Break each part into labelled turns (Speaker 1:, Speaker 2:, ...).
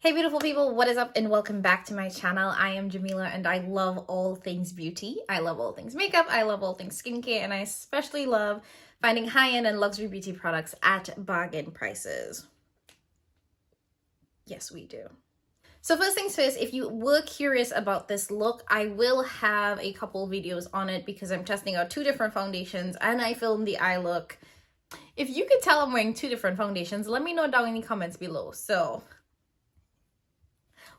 Speaker 1: Hey beautiful people, what is up and welcome back to my channel. I am Jamila and I love all things beauty. I love all things makeup, I love all things skincare, and I especially love finding high-end and luxury beauty products at bargain prices. Yes, we do. So first things first, if you were curious about this look, I will have a couple videos on it because I'm testing out two different foundations and I filmed the eye look. If you could tell I'm wearing two different foundations, let me know down in the comments below. So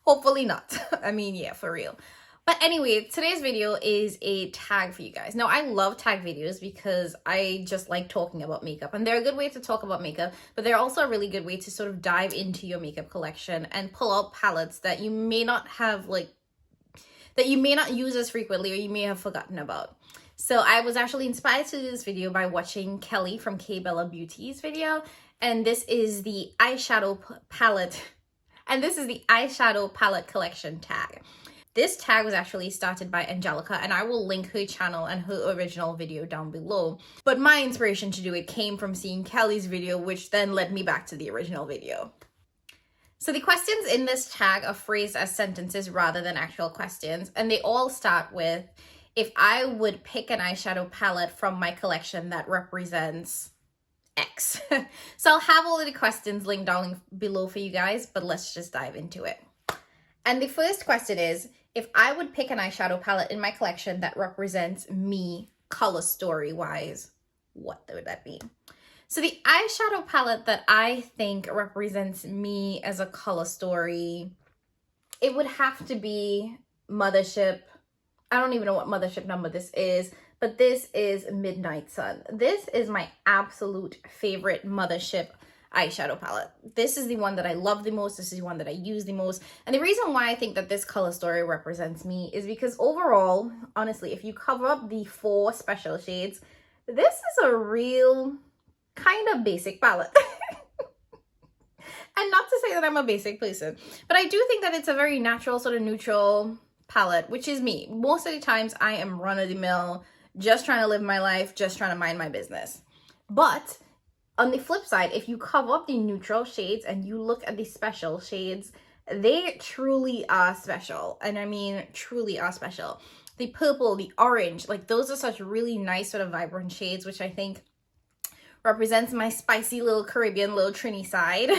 Speaker 1: hopefully not. I mean, yeah, for real. But anyway, today's video is a tag for you guys. Now, I love tag videos because I just like talking about makeup. And they're a good way to talk about makeup, but they're also a really good way to sort of dive into your makeup collection and pull out palettes that you may not have, that you may not use as frequently or you may have forgotten about. So I was actually inspired to do this video by watching Kelly from K Bella Beauty's video. And this is the eyeshadow palette. And this is the eyeshadow palette collection tag. This tag was actually started by Angelica, and I will link her channel and her original video down below. But my inspiration to do it came from seeing Kelly's video, which then led me back to the original video. So the questions in this tag are phrased as sentences rather than actual questions, and they all start with, if I would pick an eyeshadow palette from my collection that represents X. So I'll have all of the questions linked down below for you guys, but let's just dive into it. And the first question is, if I would pick an eyeshadow palette in my collection that represents me color story wise, what would that be? So the eyeshadow palette that I think represents me as a color story, it would have to be Mothership. I don't even know what Mothership number this is, but this is Midnight Sun. This is my absolute favorite Mothership eyeshadow palette. This is the one that I love the most. This is the one that I use the most. And the reason why I think that this color story represents me is because overall, honestly, if you cover up the 4 special shades, this is a real kind of basic palette. And not to say that I'm a basic person, but I do think that it's a very natural, sort of neutral palette, which is me. Most of the times I am run-of-the-mill, just trying to live my life, just trying to mind my business. But on the flip side, if you cover up the neutral shades and you look at the special shades, they truly are special. And I mean, truly are special. The purple, the orange, like those are such really nice sort of vibrant shades, which I think represents my spicy little Caribbean, little Trini side.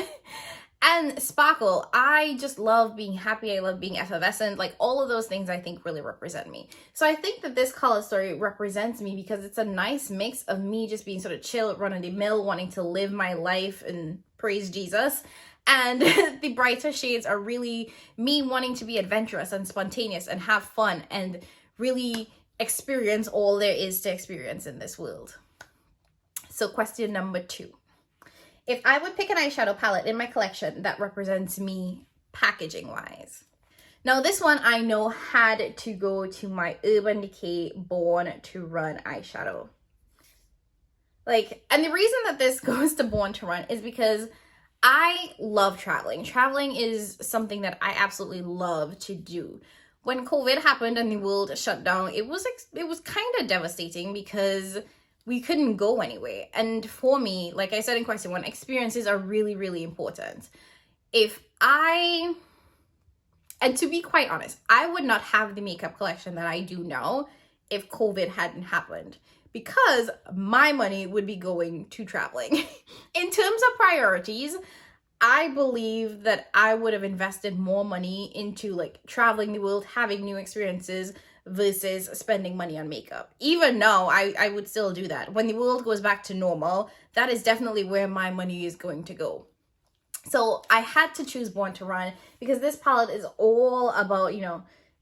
Speaker 1: And sparkle, I just love being happy, I love being effervescent, like all of those things I think really represent me. So I think that this color story represents me because it's a nice mix of me just being sort of chill, run-of-the-mill, wanting to live my life and praise Jesus. And the brighter shades are really me wanting to be adventurous and spontaneous and have fun and really experience all there is to experience in this world. So question number 2. If I would pick an eyeshadow palette in my collection that represents me packaging wise. Now this one I know had to go to my Urban Decay Born to Run eyeshadow. And the reason that this goes to Born to Run is because I love traveling. Traveling is something that I absolutely love to do. When COVID happened and the world shut down, it was kind of devastating because we couldn't go anywhere. And for me, like I said in question 1, experiences are really, really important. And to be quite honest, I would not have the makeup collection that I do now if COVID hadn't happened, because my money would be going to traveling. In terms of priorities, I believe that I would have invested more money into traveling the world, having new experiences, versus spending money on makeup. Even now, I would still do that. When the world goes back to normal, that is definitely where my money is going to go. So I had to choose Born to Run because this palette is all about,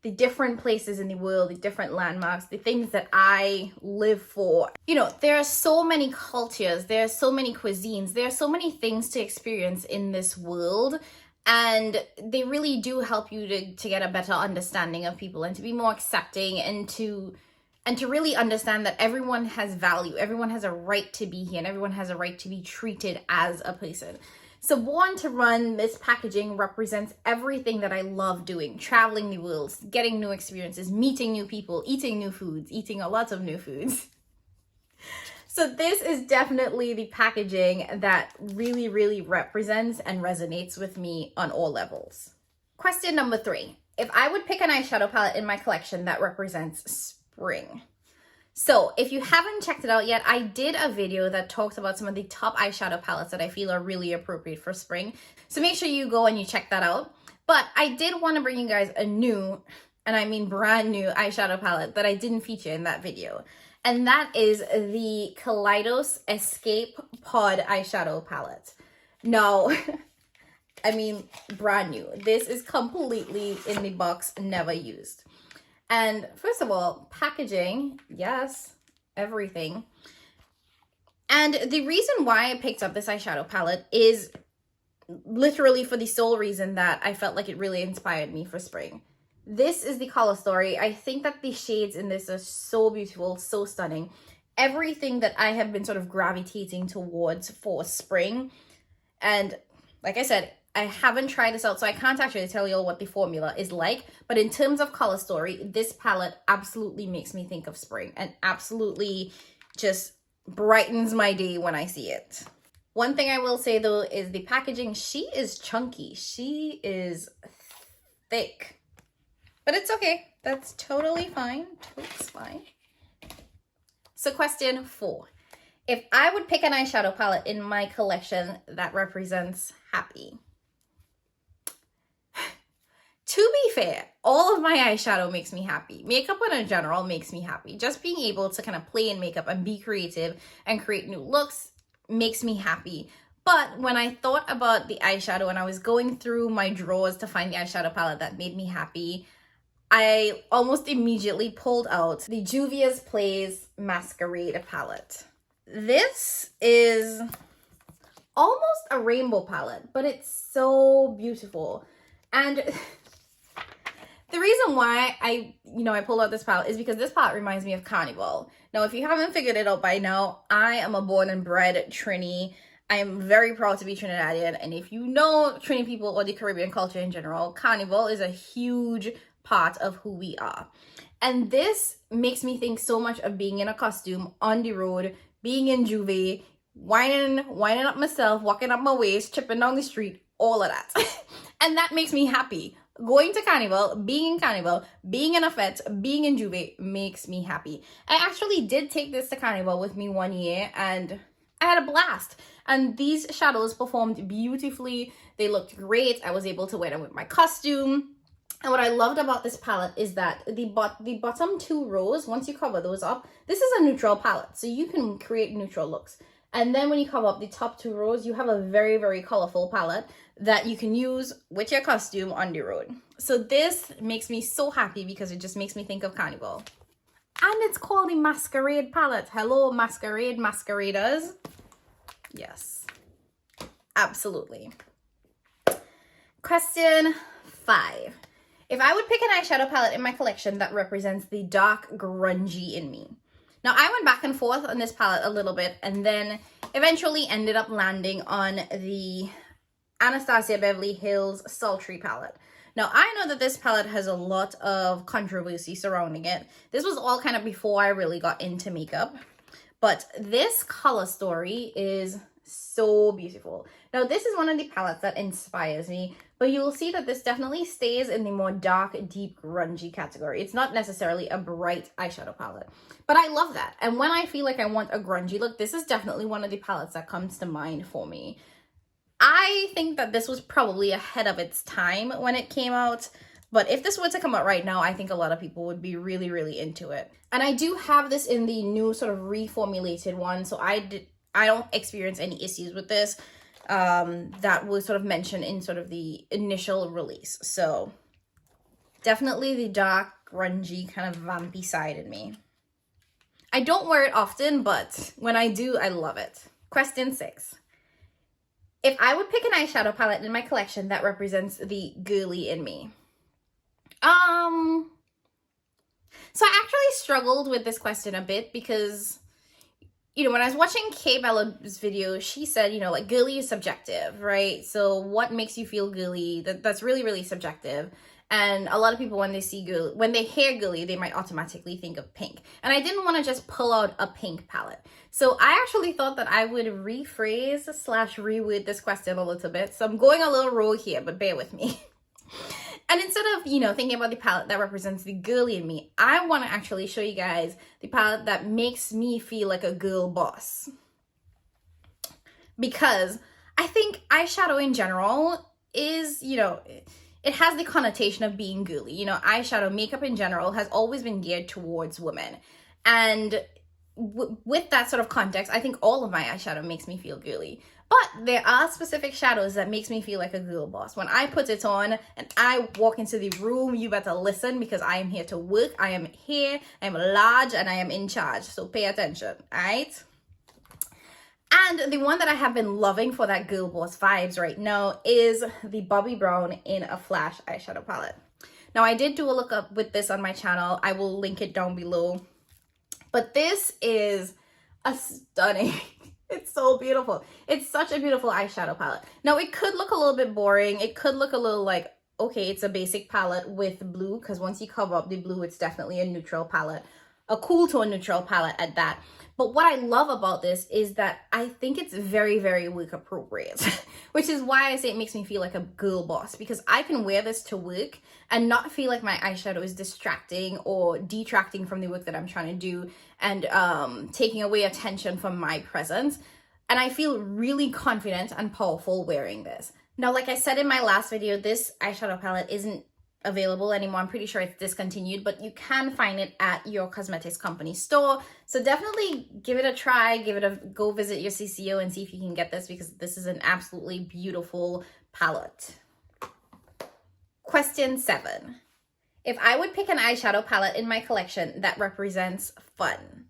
Speaker 1: the different places in the world, the different landmarks, the things that I live for. There are so many cultures, there are so many cuisines, there are so many things to experience in this world. And they really do help you to get a better understanding of people and to be more accepting and to really understand that everyone has value. Everyone has a right to be here and everyone has a right to be treated as a person. So Born to Run, this packaging represents everything that I love doing. Traveling the world, getting new experiences, meeting new people, eating new foods, eating lots of new foods. So this is definitely the packaging that really, really represents and resonates with me on all levels. Question number 3. If I would pick an eyeshadow palette in my collection that represents spring. So if you haven't checked it out yet, I did a video that talks about some of the top eyeshadow palettes that I feel are really appropriate for spring. So make sure you go and you check that out. But I did want to bring you guys a new, and I mean brand new, eyeshadow palette that I didn't feature in that video. And that is the Kaleidos Escape Pod eyeshadow palette. No, I mean brand new. This is completely in the box, never used. And first of all, packaging, yes, everything. And the reason why I picked up this eyeshadow palette is literally for the sole reason that I felt like it really inspired me for spring. This is the color story. I think that the shades in this are so beautiful, so stunning. Everything that I have been sort of gravitating towards for spring. And like I said, I haven't tried this out, so I can't actually tell you all what the formula is like. But in terms of color story, this palette absolutely makes me think of spring and absolutely just brightens my day when I see it. One thing I will say though is the packaging. She is chunky. She is thick. But it's okay. That's totally fine. It's fine. So question 4. If I would pick an eyeshadow palette in my collection that represents happy. To be fair, all of my eyeshadow makes me happy. Makeup in general makes me happy. Just being able to kind of play in makeup and be creative and create new looks makes me happy. But when I thought about the eyeshadow and I was going through my drawers to find the eyeshadow palette that made me happy, I almost immediately pulled out the Juvia's Place Masquerade palette. This is almost a rainbow palette, but it's so beautiful. And the reason why I pulled out this palette is because this palette reminds me of Carnival. Now, if you haven't figured it out by now, I am a born and bred Trini. I am very proud to be Trinidadian. And if you know Trini people or the Caribbean culture in general, Carnival is a huge part of who we are. And this makes me think so much of being in a costume on the road, being in Juve, whining up myself, walking up my waist, tripping down the street, all of that. And that makes me happy. Going to Carnival, being in a fete, being in Juve makes me happy. I actually did take this to Carnival with me one year and I had a blast. And these shadows performed beautifully. They looked great. I was able to wear them with my costume. And what I loved about this palette is that the bottom 2 rows, once you cover those up, this is a neutral palette. So you can create neutral looks. And then when you cover up the top 2 rows, you have a very, very colorful palette that you can use with your costume on the road. So this makes me so happy because it just makes me think of Carnival. And it's called the Masquerade palette. Hello, Masquerade masqueraders. Yes, absolutely. Question 5. If I would pick an eyeshadow palette in my collection that represents the dark grungy in me. Now, I went back and forth on this palette a little bit and then eventually ended up landing on the Anastasia Beverly Hills Sultry palette. Now, I know that this palette has a lot of controversy surrounding it. This was all kind of before I really got into makeup. But this color story is so beautiful. Now, this is one of the palettes that inspires me, but you will see that this definitely stays in the more dark, deep, grungy category. It's not necessarily a bright eyeshadow palette, but I love that. And when I feel like I want a grungy look, this is definitely one of the palettes that comes to mind for me. I think that this was probably ahead of its time when it came out, but if this were to come out right now, I think a lot of people would be really, really into it. And I do have this in the new sort of reformulated one, so I don't experience any issues with this that was sort of mentioned in sort of the initial release. So definitely the dark, grungy, kind of vampy side in me. I don't wear it often, but when I do, I love it. Question 6. If I would pick an eyeshadow palette in my collection that represents the girly in me. So I actually struggled with this question a bit because, when I was watching Kay Bella's video, she said, like girly is subjective, right? So what makes you feel girly? That's really, really subjective. And a lot of people, when they hear girly, they might automatically think of pink. And I didn't want to just pull out a pink palette. So I actually thought that I would rephrase / reword this question a little bit. So I'm going a little rogue here, but bear with me. And instead of, you know, thinking about the palette that represents the girly in me, I want to actually show you guys the palette that makes me feel like a girl boss. Because I think eyeshadow in general is, you know, it has the connotation of being girly. You know, eyeshadow, makeup in general has always been geared towards women. And with that sort of context, I think all of my eyeshadow makes me feel girly. But there are specific shadows that makes me feel like a girl boss. When I put it on and I walk into the room, you better listen, because I am here to work. I am here, I am large, and I am in charge. So pay attention, all right? And the one that I have been loving for that girl boss vibes right now is the Bobbi Brown in a Flash eyeshadow palette. Now, I did do a look up with this on my channel. I will link it down below. But this is a stunning, it's so beautiful. It's such a beautiful eyeshadow palette. Now, it could look a little bit boring. It could look a little like, okay, it's a basic palette with blue, because once you cover up the blue, it's definitely a neutral palette, a cool tone neutral palette at that. But what I love about this is that I think it's very, very work appropriate, which is why I say it makes me feel like a girl boss, because I can wear this to work and not feel like my eyeshadow is distracting or detracting from the work that I'm trying to do and taking away attention from my presence. And I feel really confident and powerful wearing this. Now, like I said in my last video, this eyeshadow palette isn't available anymore. I'm pretty sure it's discontinued, but you can find it at your cosmetics company store. So definitely give it a try, go visit your CCO and see if you can get this, because this is an absolutely beautiful palette. Question 7. If I would pick an eyeshadow palette in my collection that represents fun.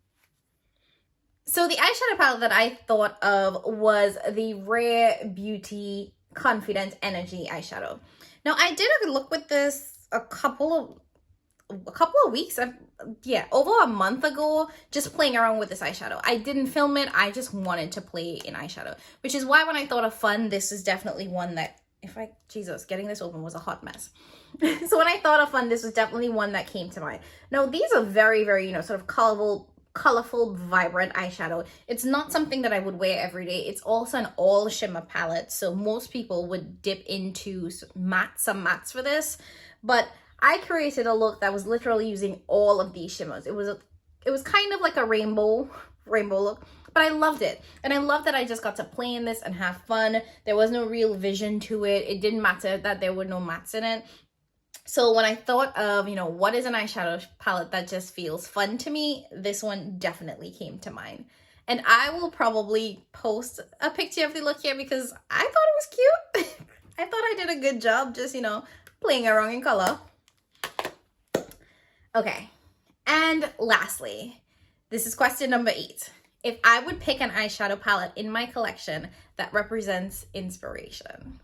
Speaker 1: So the eyeshadow palette that I thought of was the Rare Beauty Confident Energy eyeshadow. Now, I did a look with this a couple of weeks, over a month ago, just playing around with this eyeshadow. I didn't film it. I just wanted to play in eyeshadow, which is why when I thought of fun, this is definitely one that, Jesus, getting this open was a hot mess. So when I thought of fun, this was definitely one that came to mind. Now, these are very, very, you know, sort of colorful, vibrant eyeshadow. It's not something that I would wear every day. It's also an all shimmer palette, so most people would dip into some mattes for this, but I created a look that was literally using all of these shimmers. It was kind of like a rainbow look, but I loved it. And I love that I just got to play in this and have fun. There was no real vision to it. It didn't matter that there were no mattes in it. So when I thought of, you know, what is an eyeshadow palette that just feels fun to me, this one definitely came to mind. And I will probably post a picture of the look here because I thought it was cute. I thought I did a good job just, you know, playing around in color. Okay. And lastly, this is question number 8. If I would pick an eyeshadow palette in my collection that represents inspiration.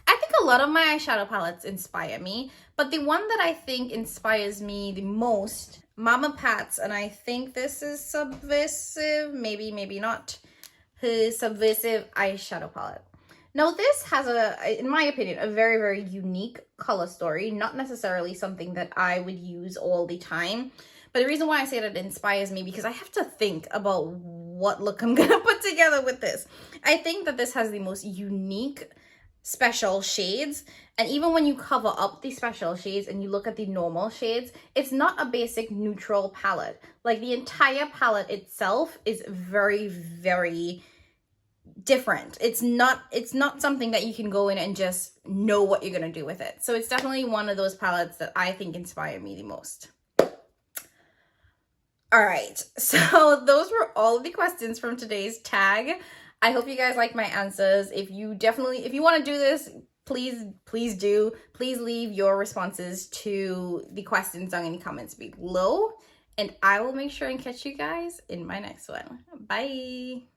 Speaker 1: I think a lot of my eyeshadow palettes inspire me, but the one that I think inspires me the most, Mama Pat's, and I think this is Subversive, maybe not, her Subversive eyeshadow palette. Now this has in my opinion, a very, very unique color story, not necessarily something that I would use all the time. But the reason why I say that it inspires me, because I have to think about what look I'm gonna put together with this. I think that this has the most unique special shades, and even when you cover up the special shades and you look at the normal shades, it's not a basic neutral palette. Like the entire palette itself is very, very different. It's not something that you can go in and just know what you're gonna do with it. So it's definitely one of those palettes that I think inspire me the most. All right, so those were all of the questions from today's tag. I hope you guys like my answers. If you want to do this, please do. Please leave your responses to the questions down in the comments below, and I will make sure and catch you guys in my next one. Bye.